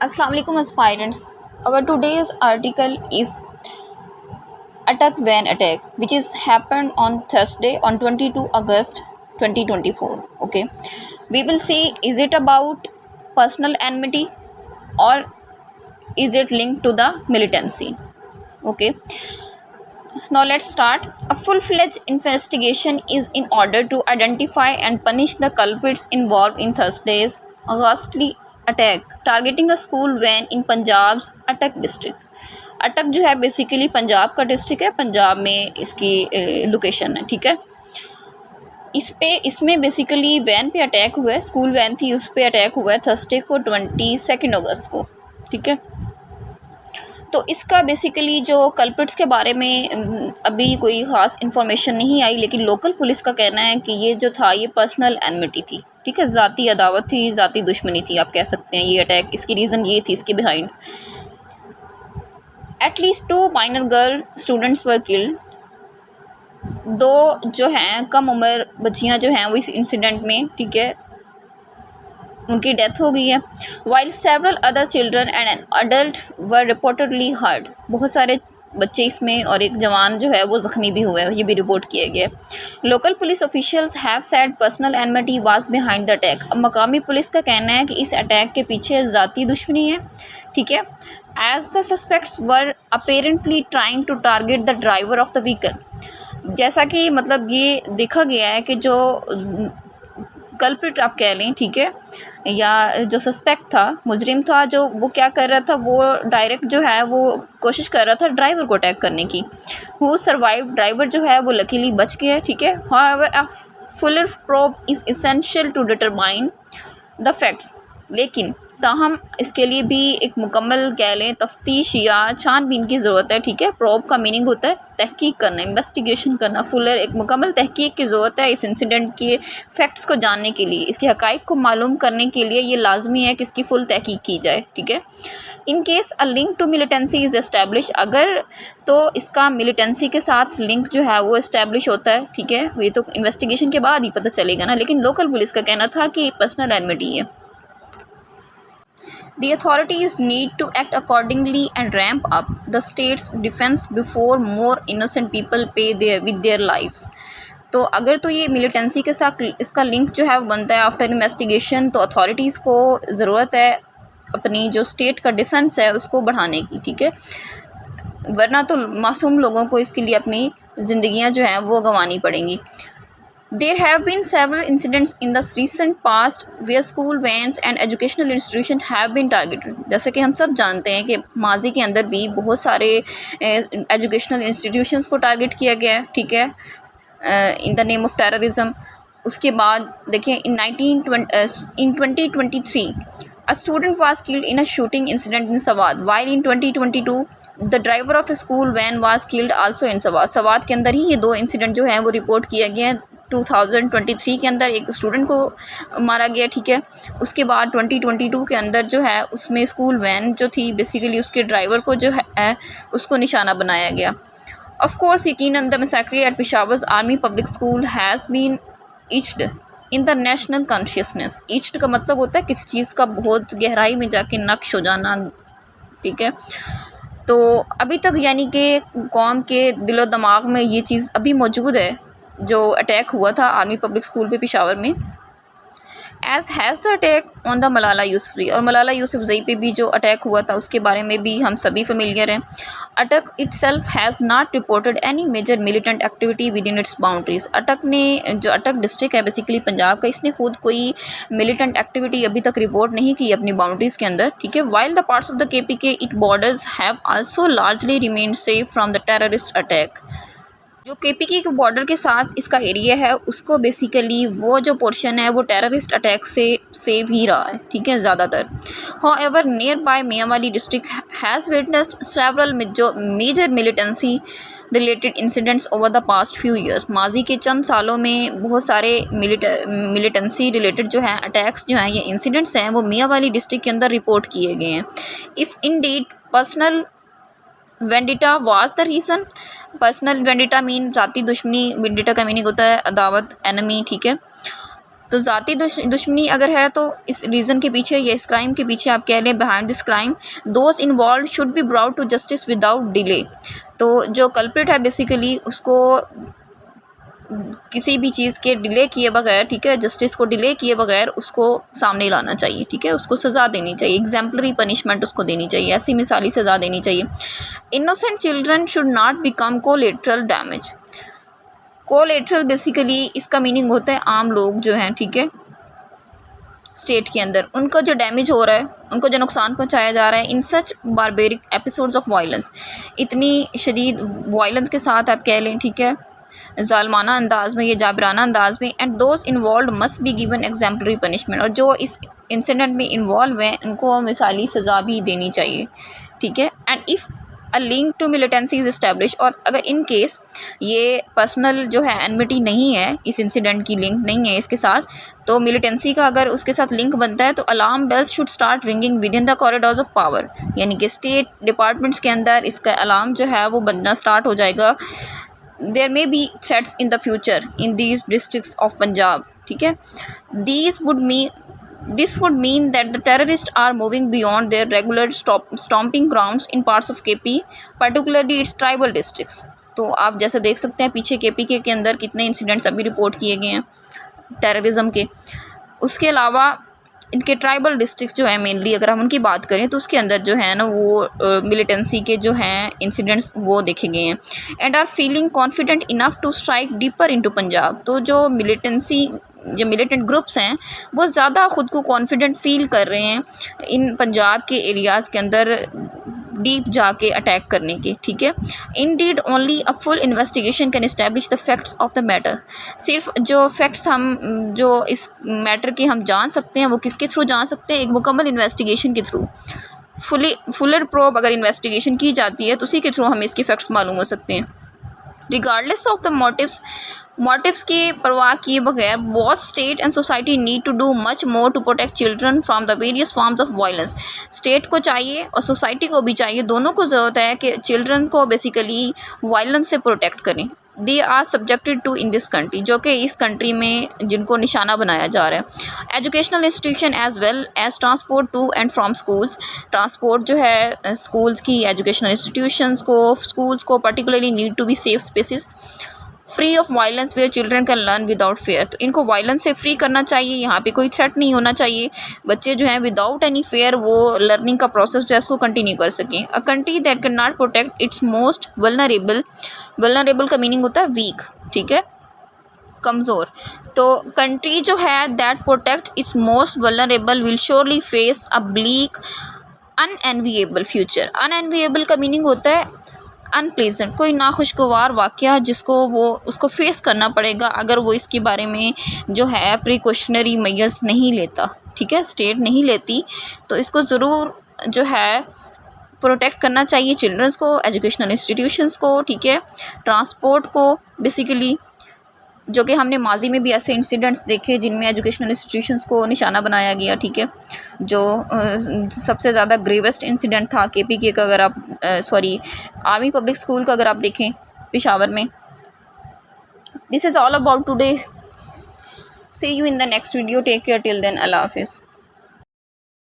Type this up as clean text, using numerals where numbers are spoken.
Assalamu alaikum aspirants. Our today's article is attack van attack, which is happened on Thursday on 22 August 2024. Okay, we will see, is it about personal enmity or is it linked to the militancy? Okay, now let's start. A full-fledged investigation is in order to identify and punish the culprits involved in Thursday's ghastly attack targeting a school van in Punjab's Attock district. अटक जो है basically Punjab का district है, पंजाब में इसकी location है, ठीक है। इसमें बेसिकली वैन पे अटैक हुआ है, स्कूल वैन थी उस पर अटैक हुआ है थर्सडे को 22 अगस्त को, ठीक है। तो इसका बेसिकली जो कल्प्रिट्स के बारे में अभी कोई ख़ास इन्फॉर्मेशन नहीं आई, लेकिन लोकल पुलिस का कहना है कि ये जो था ये पर्सनल एनमिटी थी, ठीक है, ज़ाती अदावत थी, ज़ाती दुश्मनी थी, आप कह सकते हैं। ये अटैक इसकी रीज़न ये थी, इसके behind at least 2 minor girl students were killed. 2 जो हैं कम उम्र बच्चियां जो हैं वो इस इंसिडेंट में, ठीक है, उनकी डेथ हो गई है। While several other children and an adult were reportedly hurt. बहुत सारे बच्चे इसमें और एक जवान जो है वो ज़ख्मी भी हुए हैं, ये भी रिपोर्ट किया गया। Local police officials have said personal enmity was behind the attack. अब मकामी पुलिस का कहना है कि इस अटैक के पीछे ज़ाती दुश्मनी है, ठीक है, as the suspects were apparently trying to target the driver of the vehicle. जैसा कि मतलब ये देखा गया है कि जो कल्प्रिट आप कह लें, ठीक है, या जो सस्पेक्ट था, मुजरिम था, जो वो क्या कर रहा था, वो डायरेक्ट जो है वो कोशिश कर रहा था ड्राइवर को अटैक करने की। हु सर्वाइव, ड्राइवर जो है वो लकीली बच गया, ठीक है। However a fuller probe is essential to determine the facts. लेकिन ताहम इसके लिए भी एक मुकम्मल कह लें तफ्तीश या छानबीन की ज़रूरत है, ठीक है। प्रोब का मीनिंग होता है तहकीक करना, इन्वेस्टिगेशन करना। फुलर एक मुकम्मल तहकीक की ज़रूरत है इस इंसिडेंट के फैक्ट्स को जानने के लिए, इसके हक़ाइक़ को मालूम करने के लिए ये लाजमी है कि इसकी फ़ुल तहकीक की जाए, ठीक है। In case a link to militancy is establish, अगर तो इसका मिलिटेंसी के साथ लिंक जो है वो इस्टेब्लिश होता है, ठीक है। ये तो इन्वेस्टिगेशन के बाद ही पता चलेगा ना, लेकिन लोकल पुलिस का कहना था कि पर्सनल एनमिटी है। The authorities need to act accordingly and ramp up the state's defense before more innocent people pay with their lives. तो अगर तो ये मिलिटेंसी के साथ इसका लिंक जो है वो बनता है आफ्टर इन्वेस्टिगेशन, तो अथॉरिटीज़ को ज़रूरत है अपनी जो स्टेट का डिफेंस है उसको बढ़ाने की, ठीक है, वरना तो मासूम लोगों को इसके लिए अपनी ज़िंदगियां जो हैं वो गंवानी पड़ेंगी। There have been several incidents in the recent past where school vans and educational institutions have been targeted. जैसे कि हम सब जानते हैं कि माजी के अंदर भी बहुत सारे एजुकेशनल इंस्टीट्यूशंस को टारगेट किया गया है, ठीक है, in the name of terrorism. उसके बाद देखिए in 2023 a student was killed in a shooting incident in Sawat, while in 2022 the driver of a school van was killed also in Sawat. Swat के अंदर ही ये 2 इंसिडेंट जो हैं वो रिपोर्ट किए गए हैं। 2023 के अंदर एक स्टूडेंट को मारा गया, ठीक है। उसके बाद 2022 के अंदर जो है उसमें स्कूल वैन जो थी बेसिकली उसके ड्राइवर को जो है उसको निशाना बनाया गया। ऑफ कोर्स यकीनन the massacre at Peshawar's army public school has been etched in the national consciousness. Etched का मतलब होता है किसी चीज़ का बहुत गहराई में जाके नक्श हो जाना, ठीक है। तो अभी तक यानी कि कौम के दिलो दिमाग में ये चीज़ अभी मौजूद है जो अटैक हुआ था आर्मी पब्लिक स्कूल पे पेशावर में, as has the attack on the Malala Yousafzai. और मलाला यूसुफजई पे भी जो अटैक हुआ था उसके बारे में भी हम सभी फेमिलियर हैं। Attock itself has not reported any major militant activity within its boundaries. Attock ने जो अटक डिस्ट्रिक्ट है बेसिकली पंजाब का, इसने खुद कोई मिलिटेंट एक्टिविटी अभी तक रिपोर्ट नहीं की अपनी बाउंड्रीज़ के अंदर, ठीक है। While the parts of the KPK it borders have also largely remained safe from the terrorist attack. जो KPK के बॉर्डर के साथ इसका एरिया है उसको बेसिकली वो जो पोर्शन है वो टेररिस्ट अटैक से सेव ही रहा है, ठीक है, ज़्यादातर। However nearby Mianwali district has witnessed several major militancy related incidents over the past few years. माजी के चंद सालों में बहुत सारे मिलिटेंसी रिलेटेड जो हैं अटैक्स जो हैं ये इंसिडेंट्स हैं वो मियांवाली डिस्ट्रिक्ट के अंदर रिपोर्ट किए गए हैं। If indeed personal vendetta was the reason. Personal vendetta mean ज़ाती दुश्मनी, वेंडिटा का मीनिंग होता है अदावत, एनमी, ठीक है। तो ज़ाती दुश्मनी अगर है तो इस रीज़न के पीछे या इस क्राइम के पीछे आप कह लें behind this crime those involved should be brought to justice without delay. तो जो कल्प्रिट है बेसिकली उसको किसी भी चीज़ के डिले किए बगैर, ठीक है, जस्टिस को डिले किए बगैर उसको सामने लाना चाहिए, ठीक है, उसको सज़ा देनी चाहिए, एग्जाम्पलरी पनिशमेंट उसको देनी चाहिए, ऐसी मिसाली सज़ा देनी चाहिए। Innocent children should not become collateral damage. Collateral basically इसका मीनिंग होता है आम लोग जो हैं, ठीक है, स्टेट के अंदर उनको जो डैमेज हो रहा है, उनको जो नुकसान पहुंचाया जा रहा है इन सच बारबेरिक एपिसोड्स ऑफ वायलेंस, इतनी शदीद वायलेंस के साथ आप कह लें, ठीक है, ज़ालमाना अंदाज में, ये जाबराना अंदाज में, and those involve must be given exemplary punishment, और जो इस इंसिडेंट में इन्वॉल्व हैं उनको मिसाली सज़ा भी देनी चाहिए, ठीक है। And if a link to militancy is establish, और अगर इन केस ये पर्सनल जो है एनमिटी नहीं है, इस इंसिडेंट की लिंक नहीं है इसके साथ, तो मिलिटेंसी का अगर उसके साथ लिंक बनता है तो alarm bells should start ringing within the corridors of power, यानी कि स्टेट डिपार्टमेंट्स के अंदर इसका अलार्म जो है वो बनना स्टार्ट हो जाएगा। There may be threats in the future in these districts of Punjab, ठीक है। This would mean that the terrorists are moving beyond their regular stomping grounds in parts of KP, particularly its tribal districts। तो आप जैसे देख सकते हैं पीछे KP के अंदर कितने इंसिडेंट्स अभी रिपोर्ट किए गए हैं टेररिज्म के। उसके अलावा इनके ट्राइबल डिस्ट्रिक्ट्स जो है मेनली अगर हम उनकी बात करें तो उसके अंदर जो है ना वो मिलिटेंसी के जो हैं इंसिडेंट्स वो देखे गए हैं। And are feeling confident enough to strike deeper into Punjab. तो जो मिलिटेंट ग्रुप्स हैं वो ज़्यादा ख़ुद को कॉन्फिडेंट फील कर रहे हैं इन पंजाब के एरियाज़ के अंदर डीप जाके अटैक करने के, ठीक है। Indeed only a full investigation can establish the facts of the matter. सिर्फ जो फैक्ट्स हम जो इस मैटर के हम जान सकते हैं वो किसके थ्रू जान सकते हैं, एक मुकम्मल इन्वेस्टिगेशन के थ्रू। फुलर प्रोब अगर इन्वेस्टिगेशन की जाती है तो उसी के थ्रू हमें इसके फैक्ट्स मालूम हो सकते हैं। रिगार्डलेस ऑफ द मोटिव्स की परवाह किए बगैर both state and society need to do much more to protect children from the various forms of violence. State को चाहिए और सोसाइटी को भी चाहिए, दोनों को ज़रूरत है कि चिल्ड्रन को बेसिकली वायलेंस से प्रोटेक्ट करें। They are subjected to in this country, जो कि इस कंट्री में जिनको निशाना बनाया जा रहा है। Educational institution as well as transport to and from schools. Transport जो है स्कूल्स की, एजुकेशनल इंस्टीट्यूशंस को, स्कूल्स को particularly need to be safe spaces free of violence where children can learn without fear. तो इनको वायलेंस से free करना चाहिए, यहाँ पे कोई थ्रेट नहीं होना चाहिए, बच्चे जो हैं विदाउट एनी फेयर वो लर्निंग का प्रोसेस जो है उसको कंटिन्यू कर सकें। A country that can not protect its most vulnerable का मीनिंग होता है वीक, ठीक है, कमज़ोर। तो कंट्री जो है that protect its most vulnerable will surely face a bleak unenviable future. Unenviable का मीनिंग होता है अनप्लेजेंट, कोई नाखुशगवार वाक़या जिसको वो उसको फेस करना पड़ेगा अगर वो इसके बारे में जो है प्रिकॉशनरी मेजर्स नहीं लेता, ठीक है, स्टेट नहीं लेती। तो इसको ज़रूर जो है प्रोटेक्ट करना चाहिए चिल्ड्रंस को, एजुकेशनल इंस्टीट्यूशंस को, ठीक है, ट्रांसपोर्ट को बेसिकली, जो कि हमने माजी में भी ऐसे इंसिडेंट्स देखे जिनमें एजुकेशनल इंस्टीट्यूशंस को निशाना बनाया गया, ठीक है। जो सबसे ज़्यादा ग्रेवेस्ट इंसिडेंट था केपी के का अगर आप आर्मी पब्लिक स्कूल का अगर आप देखें पेशावर में। This is all about today, see you in the next video, take care till then, अल्लाह हाफिज़।